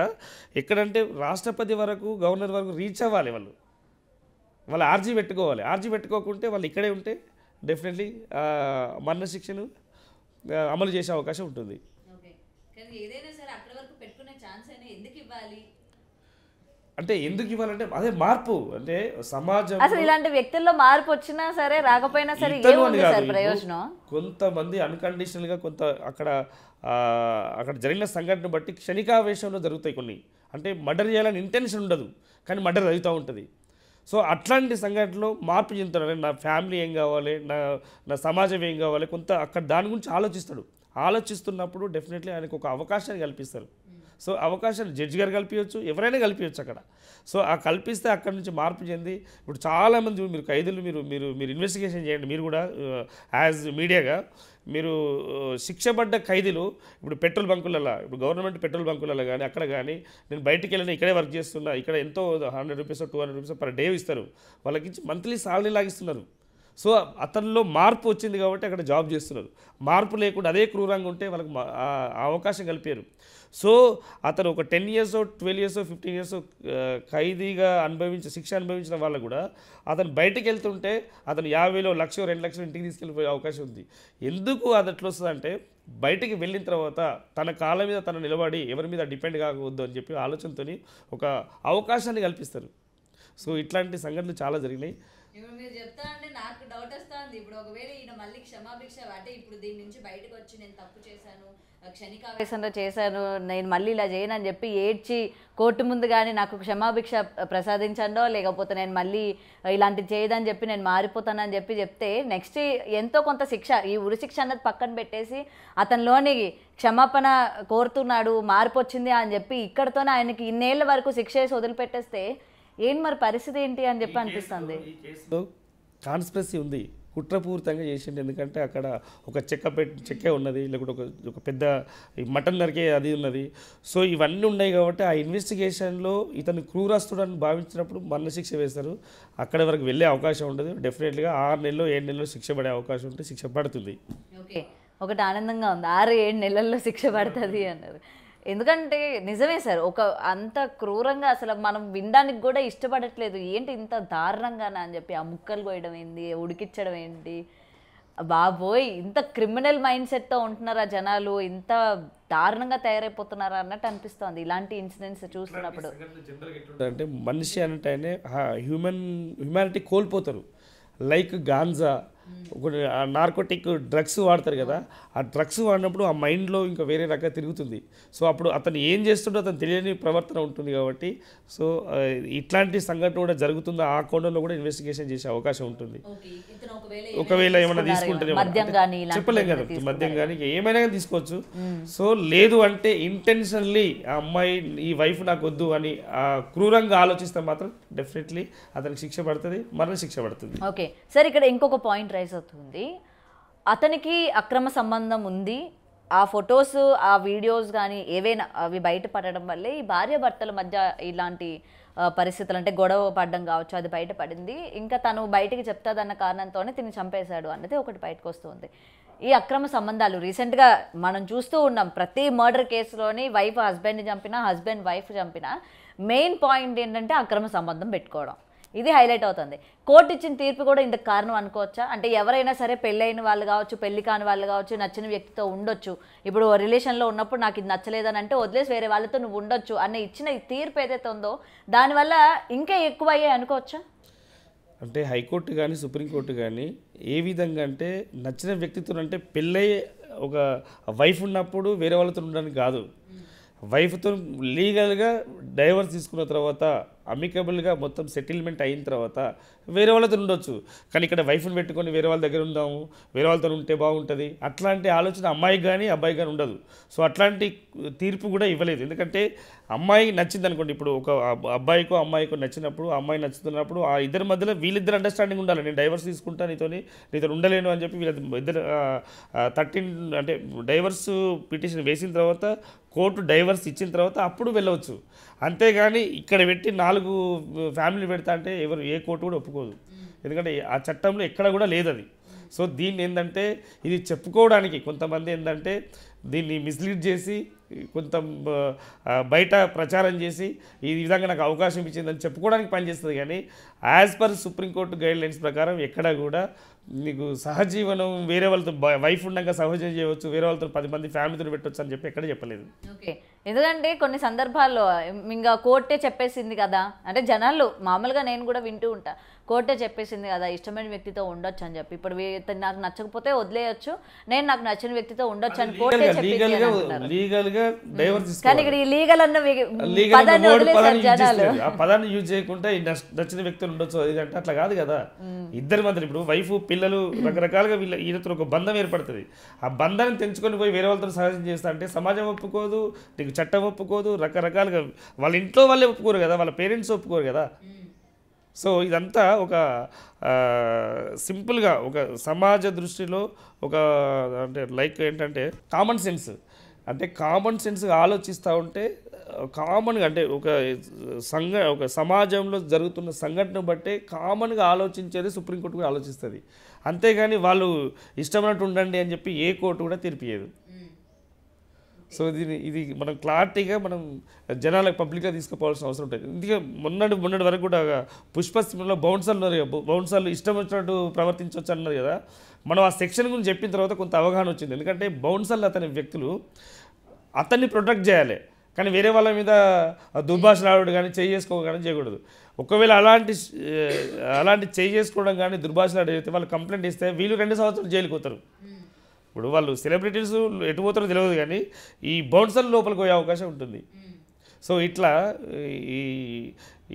ఎక్కడంటే రాష్ట్రపతి వరకు, గవర్నర్ వరకు రీచ్ అవ్వాలి. వాళ్ళు ఆర్జీ పెట్టుకోవాలి. ఆర్జీ పెట్టుకోకుంటే వాళ్ళు ఇక్కడే ఉంటే డెఫినెట్లీ మరణశిక్షను అమలు చేసే అవకాశం ఉంటుంది. అంటే ఎందుకు ఇవ్వాలంటే అదే మార్పు, అంటే సమాజం అసలు ఇలాంటి వ్యక్తుల్లో మార్పు వచ్చినా సరే రాకపోయినా సరే ప్రయోజనం. కొంతమంది అన్కండిషనల్గా అక్కడ జరిగిన సంఘటన బట్టి క్షణికావేశంలో జరుగుతాయి కొన్ని. అంటే మర్డర్ చేయాలని ఇంటెన్షన్ ఉండదు, కానీ మర్డర్ అవుతూ ఉంటుంది. సో అట్లాంటి సంఘటనలో మార్పు చెందుతాడు. నా ఫ్యామిలీ ఏం కావాలి, నా సమాజం ఏం కావాలి, కొంత అక్కడ దాని గురించి ఆలోచిస్తాడు. ఆలోచిస్తున్నప్పుడు డెఫినెట్లీ ఆయనకు ఒక అవకాశాన్ని కల్పిస్తారు. సో అవకాశాలు జడ్జి గారు కల్పించవచ్చు, ఎవరైనా కల్పించవచ్చు అక్కడ. సో ఆ కల్పిస్తే అక్కడ నుంచి మార్పు చెంది ఇప్పుడు చాలామంది మీరు ఖైదీలు మీరు ఇన్వెస్టిగేషన్ చేయండి. మీరు కూడా యాజ్ మీడియాగా మీరు శిక్షపడ్డ ఖైదీలు ఇప్పుడు పెట్రోల్ బంకులలో, ఇప్పుడు గవర్నమెంట్ పెట్రోల్ బంకులలో కానీ అక్కడ కానీ నేను బయటికి వెళ్ళిన ఇక్కడే వర్క్ చేస్తున్నా, ఇక్కడ ఎంతో 100 రూపీస్ 200 రూపీస్ పర్ డే ఇస్తారు, వాళ్ళకి మంత్లీ సాలరీ లాగిస్తున్నారు. సో అతనిలో మార్పు వచ్చింది కాబట్టి అక్కడ జాబ్ చేస్తున్నారు. మార్పు లేకుండా అదే క్రూరంగా ఉంటే వాళ్ళకి అవకాశం కల్పారు. సో అతను ఒక 10 years 12 years 15 years ఖైదీగా శిక్ష అనుభవించిన వాళ్ళు కూడా అతను బయటికి వెళ్తుంటే అతను 50,000 1,00,000 2,00,000 ఇంటికి తీసుకెళ్ళిపోయే అవకాశం ఉంది. ఎందుకు అది ఎట్లా వస్తుందంటే బయటికి వెళ్ళిన తర్వాత తన కాళ్ళ మీద తను నిలబడి ఎవరి మీద డిపెండ్ కాకూడదు అని చెప్పి ఆలోచనతో ఒక అవకాశాన్ని కల్పిస్తారు. సో ఇట్లాంటి సంఘటనలు చాలా జరిగినాయి. ఇప్పుడు మీరు చెప్తా అంటే నాకు డౌట్ వస్తుంది. ఇప్పుడు ఒకవేళ ఈయన మళ్ళీ క్షమాభిక్ష అంటే ఇప్పుడు దీని నుంచి బయటకు వచ్చి నేను తప్పు చేశాను, క్షణికావేశంలో చేశాను, నేను మళ్ళీ ఇలా చేయను అని చెప్పి ఏడ్చి కోర్టు ముందు కానీ నాకు క్షమాభిక్ష ప్రసాదించండో లేకపోతే నేను మళ్ళీ ఇలాంటివి చేయదని చెప్పి నేను మారిపోతానని చెప్తే నెక్స్ట్ ఎంతో కొంత శిక్ష, ఈ ఉరి శిక్ష అన్నది పక్కన పెట్టేసి అతనిలోని క్షమాపణ కోరుతున్నాడు, మార్పు వచ్చింది అని చెప్పి ఇక్కడతోనే ఆయనకి ఇన్నేళ్ల వరకు శిక్ష వేసి వదిలిపెట్టేస్తే ఏం మరి పరిస్థితి ఏంటి అని చెప్పి అనిపిస్తుంది. ఈ కేసులో కాన్స్పిరసీ ఉంది, కుట్రపూరితంగా చేసిండు. ఎందుకంటే అక్కడ ఒక చెక్కే ఉన్నది, లేకుంటే ఒక పెద్ద మటన్ నరికే అది ఉన్నది. సో ఇవన్నీ ఉన్నాయి కాబట్టి ఆ ఇన్వెస్టిగేషన్లో ఇతను క్రూరస్తుడని భావించినప్పుడు మరణశిక్ష వేస్తారు. అక్కడ వరకు వెళ్ళే అవకాశం ఉండదు. డెఫినెట్లీగా 6 నెలలు 7 నెలలు శిక్ష పడే అవకాశం ఉంటే శిక్ష పడుతుంది. ఓకే, ఒకటి ఆనందంగా ఉంది 6-7 నెలల్లో శిక్ష పడుతుంది అన్నారు. ఎందుకంటే నిజమే సార్, ఒక అంత క్రూరంగా అసలు మనం వినడానికి కూడా ఇష్టపడట్లేదు. ఏంటి ఇంత దారుణంగానా అని చెప్పి ఆ ముక్కలు కోయడం ఏంటి, ఉడికిచ్చడం ఏంటి, బాబోయ్ ఇంత క్రిమినల్ మైండ్ సెట్తో ఉంటున్నారా జనాలు, ఇంత దారుణంగా తయారైపోతున్నారా అన్నట్టు అనిపిస్తుంది ఇలాంటి ఇన్సిడెంట్స్ చూస్తున్నప్పుడు. అంటే మనిషి అంటే హ్యూమానిటీ కోల్పోతారు. లైక్ గాంజా, నార్కోటిక్ డ్రగ్స్ వాడతారు కదా, ఆ డ్రగ్స్ వాడినప్పుడు ఆ మైండ్లో ఇంకా వేరే రకంగా తిరుగుతుంది. సో అప్పుడు అతను ఏం చేస్తుండో అతను తెలియని ప్రవర్తన ఉంటుంది కాబట్టి సో ఇట్లాంటి సంఘటన కూడా జరుగుతుంది. ఆ కోణంలో కూడా ఇన్వెస్టిగేషన్ చేసే అవకాశం ఉంటుంది. ఒకవేళ ఏమైనా తీసుకుంటే చెప్పలేం కదా, మద్యం కానీ ఏమైనా కానీ తీసుకోవచ్చు. సో లేదు అంటే ఇంటెన్షనల్లీ ఆ అమ్మాయి ఈ వైఫ్ నాకు వద్దు అని క్రూరంగా ఆలోచిస్తే మాత్రం డెఫినెట్లీ అతనికి శిక్ష పడుతుంది, మరణ శిక్ష పడుతుంది. ఓకే సార్, ఇక్కడ ఇంకొక పాయింట్ రైజ్ అవుతుంది. అతనికి అక్రమ సంబంధం ఉంది, ఆ ఫొటోస్ ఆ వీడియోస్ కానీ ఏవైనా అవి బయటపడడం వల్లే ఈ భార్యాభర్తల మధ్య ఇలాంటి పరిస్థితులు అంటే గొడవ పడడం కావచ్చు అది బయటపడింది. ఇంకా తను బయటికి చెప్తాదన్న కారణంతోనే తిని చంపేశాడు అన్నది ఒకటి బయటకు వస్తుంది. ఈ అక్రమ సంబంధాలు రీసెంట్గా మనం చూస్తూ ఉన్నాం. ప్రతి మర్డర్ కేసులోని వైఫ్ హస్బెండ్ని చంపినా, హస్బెండ్ వైఫ్ చంపినా మెయిన్ పాయింట్ ఏంటంటే అక్రమ సంబంధం పెట్టుకోవడం. ఇది హైలైట్ అవుతుంది. కోర్టు ఇచ్చిన తీర్పు కూడా ఇందుకు కారణం అనుకోవచ్చా? అంటే ఎవరైనా సరే పెళ్ళైన వాళ్ళు కావచ్చు, పెళ్లి కాని వాళ్ళు కావచ్చు, నచ్చిన వ్యక్తితో ఉండొచ్చు. ఇప్పుడు రిలేషన్లో ఉన్నప్పుడు నాకు ఇది నచ్చలేదని అంటే వదిలేసి వేరే వాళ్ళతో నువ్వు ఉండొచ్చు అనే ఇచ్చిన ఈ తీర్పు ఏదైతే ఉందో దానివల్ల ఇంకా ఎక్కువ అయ్యాయి అనుకోవచ్చా? అంటే హైకోర్టు కానీ సుప్రీంకోర్టు కానీ ఏ విధంగా అంటే నచ్చిన వ్యక్తితో అంటే పెళ్ళై ఒక వైఫ్ ఉన్నప్పుడు వేరే వాళ్ళతో ఉండడానికి కాదు, వైఫ్తో లీగల్గా డైవర్స్ తీసుకున్న తర్వాత అమికబుల్గా మొత్తం సెటిల్మెంట్ అయిన తర్వాత వేరే వాళ్ళతో ఉండొచ్చు. కానీ ఇక్కడ వైఫ్ని పెట్టుకొని వేరే వాళ్ళ దగ్గర ఉందాము, వేరే వాళ్ళతో ఉంటే బాగుంటుంది అట్లాంటి ఆలోచన అమ్మాయికి కానీ అబ్బాయికి కానీ ఉండదు. సో అట్లాంటి తీర్పు కూడా ఇవ్వలేదు. ఎందుకంటే అమ్మాయికి నచ్చింది అనుకోండి, ఇప్పుడు ఒక అబ్బాయికో అమ్మాయికో నచ్చినప్పుడు అమ్మాయి నచ్చుతున్నప్పుడు ఆ ఇద్దరి మధ్యలో వీళ్ళిద్దరు అండర్స్టాండింగ్ ఉండాలి. నేను డైవర్స్ తీసుకుంటా, నీతో ఉండలేను అని చెప్పి ఇద్దరు 13 అంటే డైవర్స్ పిటిషన్ వేసిన తర్వాత కోర్టు డైవర్స్ ఇచ్చిన తర్వాత అప్పుడు వెళ్ళవచ్చు. అంతేగాని ఇక్కడ పెట్టి 4 ఫ్యామిలీ పెడతా అంటే ఏ కోర్టు కూడా ఒప్పుకోదు. ఎందుకంటే ఆ చట్టంలో ఎక్కడ కూడా లేదు అది. సో దీన్ని ఏంటంటే ఇది చెప్పుకోవడానికి కొంతమంది ఏంటంటే దీన్ని మిస్లీడ్ చేసి కొంత బయట ప్రచారం చేసి ఈ విధంగా నాకు అవకాశం ఇచ్చిందని చెప్పుకోవడానికి పనిచేస్తుంది. కానీ as per supreme court guide lines ప్రకారం ఎక్కడ కూడా నీకు సహజీవనం వేరే వాళ్ళతో వైఫ్ ఉండగా సహజం చేయవచ్చు, వేరే వాళ్ళతో 10 మంది ఫ్యామిలీతో పెట్టవచ్చు అని చెప్పి ఎక్కడ చెప్పలేదు. ఓకే, ఎందుకంటే కొన్ని సందర్భాల్లో ఇంకా కోర్టే చెప్పేసింది కదా, అంటే జనాలు మామూలుగా నేను కూడా వింటూ ఉంటా, కోర్టే చెప్పేసింది కదా ఇష్టమైన వ్యక్తితో ఉండొచ్చు అని చెప్పి. ఇప్పుడు నాకు నచ్చకపోతే వదిలేయచ్చు, నేను నాకు నచ్చిన వ్యక్తితో ఉండొచ్చు అని కోర్టే లీగల్గా డైవర్స్. కానీ ఇక్కడ ఈ లీగల్ అన్న పదాన్ని వదిలేసారు జనాలు. ఆ పదాన్ని యూజ్ చేయకుండా నచ్చిన వ్యక్తులు ఉండొచ్చు ఇదంటే అట్లా కాదు కదా. ఇద్దరి మధ్యలో ఇప్పుడు వైఫ్ పిల్లలు రకరకాలుగా ఈయనతో ఒక బంధం ఏర్పడుతుంది. ఆ బంధాన్ని తెంచుకొని పోయి వేరే వాళ్ళతో సహాయం చేస్తా అంటే సమాజం ఒప్పుకోదు, నీకు చట్టం ఒప్పుకోదు, రకరకాలుగా వాళ్ళ ఇంట్లో వాళ్ళే ఒప్పుకోరు కదా, వాళ్ళ పేరెంట్స్ ఒప్పుకోరు కదా. సో ఇదంతా ఒక సింపుల్గా ఒక సమాజ దృష్టిలో ఒక అంటే లైక్ ఏంటంటే కామన్ సెన్స్, అంటే కామన్ సెన్స్గా ఆలోచిస్తూ ఉంటే కామన్గా అంటే ఒక సమాజంలో జరుగుతున్న సంఘటన బట్టే కామన్గా ఆలోచించేది సుప్రీంకోర్టు కూడా ఆలోచిస్తుంది. అంతేగాని వాళ్ళు ఇష్టమైనట్టు ఉండండి అని చెప్పి ఏ కోర్టు కూడా తీర్పియదు. సో ఇది మనం క్లారిటీగా మనం జనాలకు పబ్లిక్గా తీసుకుపోవాల్సిన అవసరం ఉంటుంది. ఇందుకే మొన్నటి వరకు కూడా పుష్ప సినిమాలో బౌన్సర్లు ఉన్నారు కదా, బౌన్సర్లు ఇష్టం వచ్చినట్టు ప్రవర్తించవచ్చు అన్నారు కదా. మనం ఆ సెక్షన్ గురించి చెప్పిన తర్వాత కొంత అవగాహన వచ్చింది. ఎందుకంటే బౌన్సర్లు అతని వ్యక్తులు అతన్ని ప్రొటెక్ట్ చేయాలి, కానీ వేరే వాళ్ళ మీద దుర్భాషలు ఆడడం కానీ చేసుకోవడం కానీ చేయకూడదు. ఒకవేళ అలాంటి చేసుకోవడం కానీ దుర్భాషలు ఆడితే వాళ్ళు కంప్లైంట్ ఇస్తే వీళ్ళు 2 సంవత్సరాలు జైలుకి పోతారు. ఇప్పుడు వాళ్ళు సెలబ్రిటీస్ ఎటు పోతారో తెలియదు, కానీ ఈ బౌన్సర్లు లోపలికి పోయే అవకాశం ఉంటుంది. సో ఇట్లా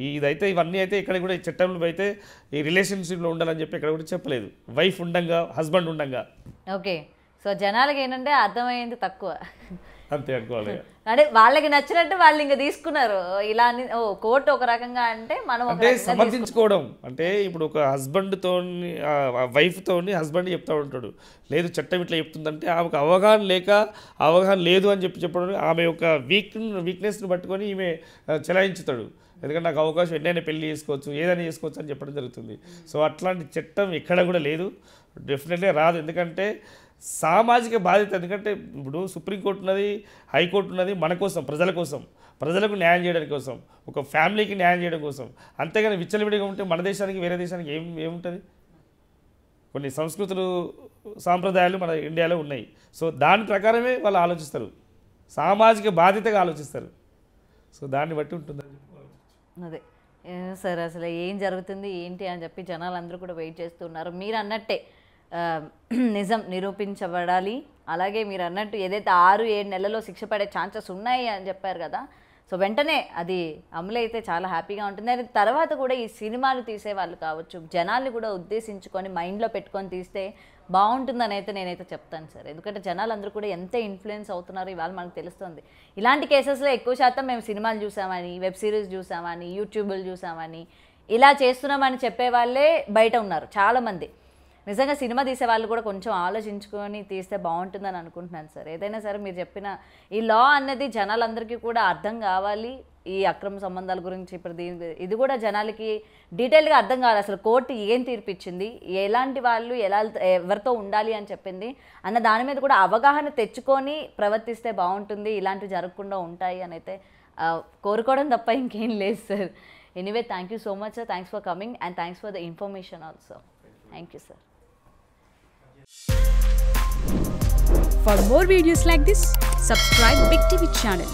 ఇదైతే ఇవన్నీ అయితే ఇక్కడ కూడా చట్టంలో అయితే ఈ రిలేషన్షిప్లో ఉండాలని చెప్పి ఇక్కడ కూడా చెప్పలేదు, వైఫ్ ఉండంగా హస్బెండ్ ఉండంగా. ఓకే, సో జనాలకి ఏంటంటే అర్థమయ్యేది తక్కువ, అంతే అనుకోవాలి. అంటే వాళ్ళకి నచ్చినట్టు వాళ్ళు ఇంకా తీసుకున్నారు. ఇలా కోర్టు ఒక రకంగా అంటే మనం అంటే సమర్థించుకోవడం అంటే ఇప్పుడు ఒక హస్బెండ్తో వైఫ్తో హస్బెండ్ చెప్తా ఉంటాడు, లేదు చట్టం ఇట్లా చెప్తుందంటే ఆమెకు అవగాహన లేదు అని చెప్పడం, ఆమె యొక్క వీక్నెస్ని పట్టుకొని ఈమె చెలాయించుతాడు. ఎందుకంటే నాకు అవకాశం ఎన్నైనా పెళ్లి చేసుకోవచ్చు, ఏదైనా చేసుకోవచ్చు అని చెప్పడం జరుగుతుంది. సో అట్లాంటి చట్టం ఎక్కడ కూడా లేదు, డెఫినెట్గా రాదు. ఎందుకంటే సామాజిక బాధ్యత. ఎందుకంటే ఇప్పుడు సుప్రీంకోర్టు ఉన్నది, హైకోర్టు ఉన్నది మన కోసం, ప్రజల కోసం, ప్రజలకు న్యాయం చేయడం కోసం, ఒక ఫ్యామిలీకి న్యాయం చేయడం కోసం. అంతేగాని విచ్చలవిడిగా ఉంటే మన దేశానికి వేరే దేశానికి ఏముంటుంది? కొన్ని సంస్కృతులు సాంప్రదాయాలు మన ఇండియాలో ఉన్నాయి. సో దాని ప్రకారమే వాళ్ళు ఆలోచిస్తారు, సామాజిక బాధ్యతగా ఆలోచిస్తారు. సో దాన్ని బట్టి ఉంటుందని అదే సార్, అసలు ఏం జరుగుతుంది ఏంటి అని చెప్పి జనాలందరూ కూడా వెయిట్ చేస్తున్నారు. మీరు అన్నట్టే నిజం నిరూపించబడాలి. అలాగే మీరు అన్నట్టు ఏదైతే 6-7 నెలల్లో శిక్ష పడే ఛాన్సెస్ ఉన్నాయి అని చెప్పారు కదా, సో వెంటనే అది అమలైతే చాలా హ్యాపీగా ఉంటుంది. అది తర్వాత కూడా ఈ సినిమాలు తీసే వాళ్ళు కావచ్చు, జనాల్ని కూడా ఉద్దేశించుకొని మైండ్లో పెట్టుకొని తీస్తే బాగుంటుందని అయితే నేనైతే చెప్తాను సార్. ఎందుకంటే జనాలందరూ కూడా ఎంత ఇన్ఫ్లుయెన్స్ అవుతున్నారు ఇవాళ మనకు తెలుస్తుంది. ఇలాంటి కేసెస్లో ఎక్కువ శాతం మేము సినిమాలు చూసామని, వెబ్ సిరీస్ చూసామని, యూట్యూబ్లు చూసామని, ఇలా చేస్తున్నామని చెప్పే వాళ్ళే బయట ఉన్నారు చాలామంది. నిజంగా సినిమా తీసే వాళ్ళు కూడా కొంచెం ఆలోచించుకొని తీస్తే బాగుంటుందని అనుకుంటున్నాను సార్. ఏదైనా సరే మీరు చెప్పిన ఈ లా అన్నది జనాలందరికీ కూడా అర్థం కావాలి. ఈ అక్రమ సంబంధాల గురించి ఇప్పుడు ఇది కూడా జనాలకి డీటెయిల్గా అర్థం కావాలి. అసలు కోర్టు ఏం తీర్పిచ్చింది, ఎలాంటి వాళ్ళు ఎవరితో ఉండాలి అని చెప్పింది అన్న దాని మీద కూడా అవగాహన తెచ్చుకొని ప్రవర్తిస్తే బాగుంటుంది, ఇలాంటివి జరగకుండా ఉంటాయి అని అయితే కోరుకోవడం తప్ప ఇంకేం లేదు sir. Anyway, thank you so much sir. Thanks for coming and thanks for the information also. Thank you, sir. For more videos like this, subscribe Big TV channel.